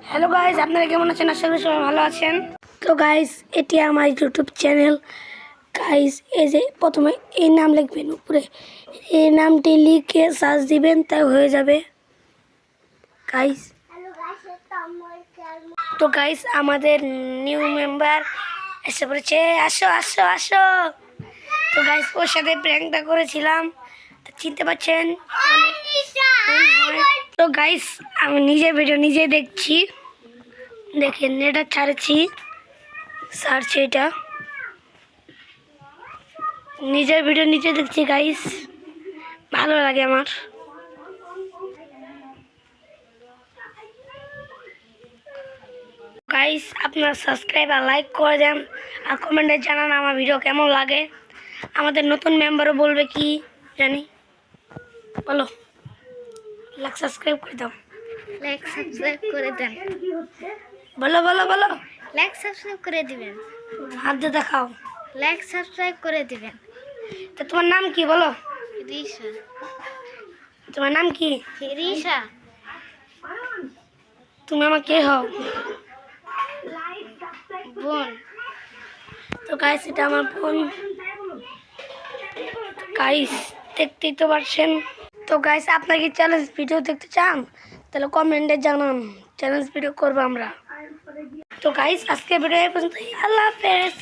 Hello guys, আপনারা কেমন আছেন? আশা করি সবাই ভালো আছেন। তো গাইস, এটি আমার ইউটিউব চ্যানেল। গাইস, এই যে প্রথমে এই নাম লিখবেন, উপরে এই নামটি লিখে সার্চ দিবেন, তাই হয়ে যাবে গাইস। তো গাইস, আমাদের নিউ মেম্বার এসে পড়েছে। আসো আসো আসো। তো গাইস, ওর সাথে প্র্যাঙ্কটা করেছিলাম, তো চিনতে পারছেন। তো গাইস, আমি নিজের ভিডিও নিজে দেখছি, দেখেন এটা ছাড়ছি, সার্চ এটা নিজের ভিডিও নিজে দেখছি গাইস, ভালো লাগে আমার। গাইস, আপনারা সাবস্ক্রাইব আর লাইক করে দেন, আর কমেন্টে জানান আমার ভিডিও কেমন লাগে। আমাদের নতুন মেম্বারও বলবে কি জানি, বলো। লাইক সাবস্ক্রাইব করে দাও, লাইক সাবস্ক্রাইব করে দেন, বলো বলো বলো। লাইক সাবস্ক্রাইব করে দিবেন, হাত দিয়ে দেখাও। লাইক সাবস্ক্রাইব করে দিবেন। তো তোমার নাম কি বলো? রিশা। তোমার নাম কি? রিশা। তুমি আমার কে হও? বোন। তো গাইস, এটা আমার বোন। গাইস, দেখতেই তো পারছেন। তো গাইস, আপনারা কি চ্যালেঞ্জ ভিডিও দেখতে চান? তাহলে কমেন্টে জানান, চ্যালেঞ্জ ভিডিও করবো আমরা। তো গাইস, আজকে ভিডিও এই পর্যন্ত। আল্লাহ হাফেজ।